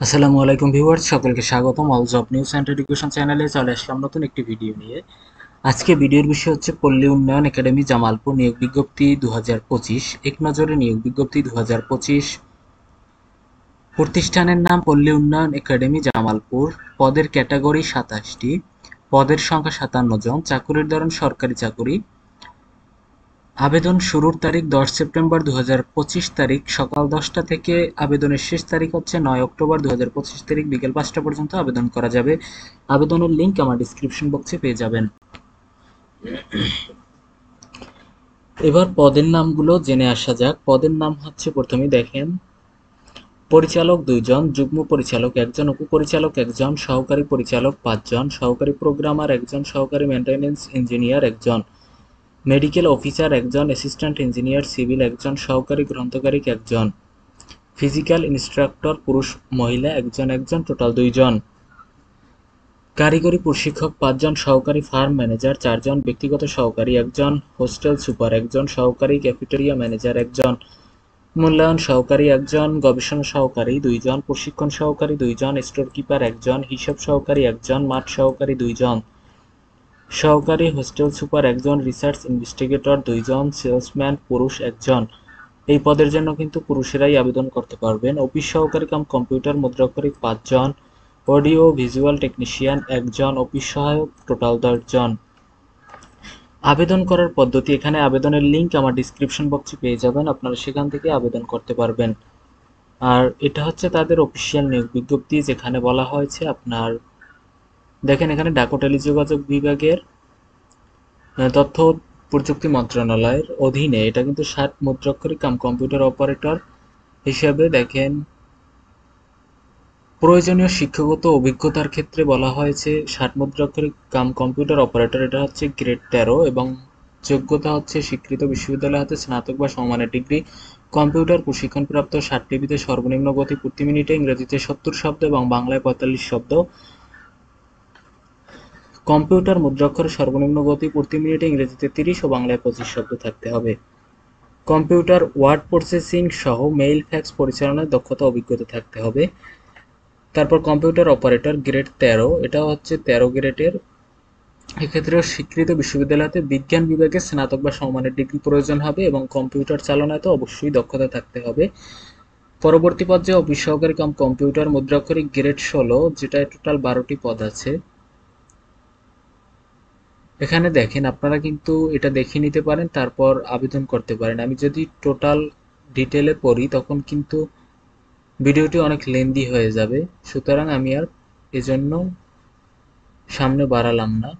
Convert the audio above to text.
আসসালামু আলাইকুম ভিউয়ার্স, সকলকে স্বাগতম all job news and education চ্যানেলে। চলে আসলাম নতুন একটি ভিডিও নিয়ে। আজকে ভিডিওর বিষয় হচ্ছে পল্লী উন্নয়ন একাডেমি জামালপুর নিয়োগ বিজ্ঞপ্তি 2025। এক নজরে নিয়োগ বিজ্ঞপ্তি 2025। প্রতিষ্ঠানের নাম পল্লী উন্নয়ন একাডেমি জামালপুর। পদের ক্যাটাগরি 27টি, পদের সংখ্যা 57 জন, চাকুরির ধরন সরকারি চাকুরি। আবেদন শুরুর তারিখ 10 সেপ্টেম্বর 2025 তারিখ সকাল 10টা থেকে। আবেদনের শেষ তারিখ হচ্ছে 9 অক্টোবর 2025 তারিখ বিকেল 5টা পর্যন্ত আবেদন করা যাবে। আবেদনের লিঙ্ক আমার ডিসক্রিপশন বক্সে পেয়ে যাবেন। এবার পদের নামগুলো জেনে আসা যাক। পদের নাম হচ্ছে, প্রথমেই দেখেন, পরিচালক 2 জন, যুগ্ম পরিচালক 1 জন, উপপরিচালক 1 জন, সহকারী পরিচালক 5 জন, সহকারী প্রোগ্রামার 1 জন, সহকারী মেইনটেনেন্স ইঞ্জিনিয়ার 1 জন, মেডিকেল অফিসার 1 জন, অ্যাসিস্ট্যান্ট ইঞ্জিনিয়ার সিভিল 1 জন, সহকারী গ্রন্থকারিক 1 জন, ফিজিক্যাল ইনস্ট্রাক্টর পুরুষ মহিলা 1 জন 1 জন, টোটাল 2 জন, কারিগরি প্রশিক্ষক 5 জন, সহকারী ফার্ম ম্যানেজার 4 জন, ব্যক্তিগত সহকারী 1 জন, হোস্টেল সুপার 1 জন, সহকারী ক্যাফেটেরিয়া ম্যানেজার 1 জন, মূল্যায়ন সহকারী 1 জন, গবেষণা সহকারী 2 জন, প্রশিক্ষণ সহকারী 2 জন, স্টোর কিপার 1 জন, হিসাব সহকারী 1 জন, মাঠ সহকারী 2 জন, সহকারী হোস্টেল সুপার 1 জন, রিসার্চ ইনভেস্টিগেটর 2 জন, সেলসম্যান পুরুষ 1 জন। এই পদের জন্য কিন্তু পুরুষেরাই আবেদন করতে পারবেন। অফিস সহকারী কাম কম্পিউটার মুদ্রাক্ষরিক 5 জন, অডিও ভিজুয়াল টেকনিশিয়ান 1 জন, অফিস সহায়ক টোটাল 10 জন। আবেদন করার পদ্ধতি, এখানে আবেদনের লিঙ্ক আমার ডিসক্রিপশন বক্সে পেয়ে যাবেন, আপনারা সেখান থেকে আবেদন করতে পারবেন। আর এটা হচ্ছে তাদের অফিসিয়াল নিয়োগ বিজ্ঞপ্তি, যেখানে বলা হয়েছে আপনার, দেখেন এখানে ডাক ও টেলিযোগাযোগ বিভাগের তথ্য প্রযুক্তি মন্ত্রণালয়ের অধীনে, এটা কিন্তু 60 মুদ্রাক্ষরিক কাম কম্পিউটার অপারেটর হিসেবে। দেখেন প্রয়োজনীয় শিক্ষাগত অভিজ্ঞতার ক্ষেত্রে বলা হয়েছে 60 মুদ্রাক্ষরিক কাম কম্পিউটার অপারেটর, এটা হচ্ছে গ্রেড 13 এবং যোগ্যতা হচ্ছে স্বীকৃত বিশ্ববিদ্যালয় হতে স্নাতক বা সমমানের ডিগ্রি, কম্পিউটার প্রশিক্ষণপ্রাপ্ত, 60 টিভিতে সর্বনিম্ন গতি প্রতি মিনিটে ইংরেজিতে 70 শব্দ এবং বাংলায় 45 শব্দ, কম্পিউটার মুদ্রাক্ষরের সর্বনিম্ন গতি প্রতি মিনিটে ইংরেজিতে 30 ও বাংলায় 25 শব্দ থাকতে হবে। কম্পিউটার ওয়ার্ড প্রসেসিং সহ মেইল ফ্যাক্স পরিচালনায় দক্ষতা অভিজ্ঞতা থাকতে হবে। তারপর কম্পিউটার অপারেটর গ্রেড 13, এটা হচ্ছে 13 গ্রেডের, এক্ষেত্রেও স্বীকৃত বিশ্ববিদ্যালয়তে বিজ্ঞান বিভাগে স্নাতক বা সমমানের ডিগ্রি প্রয়োজন হবে এবং কম্পিউটার চালনায় তো অবশ্যই দক্ষতা থাকতে হবে। পরবর্তী পর্যায়ে অফিস সহকারী কাম কম্পিউটার মুদ্রাক্ষরিক গ্রেড 16, যেটায় টোটাল 12টি পদ আছে। এখানে দেখেন আপনারা কিন্তু এটা দেখে নিতে পারেন, তারপর আবেদন করতে পারেন। আমি যদি টোটাল ডিটেলে পড়ি তখন কিন্তু ভিডিওটি অনেক লেন্দি হয়ে যাবে, সুতরাং আমি আর এজন্য সামনে বাড়ালাম না।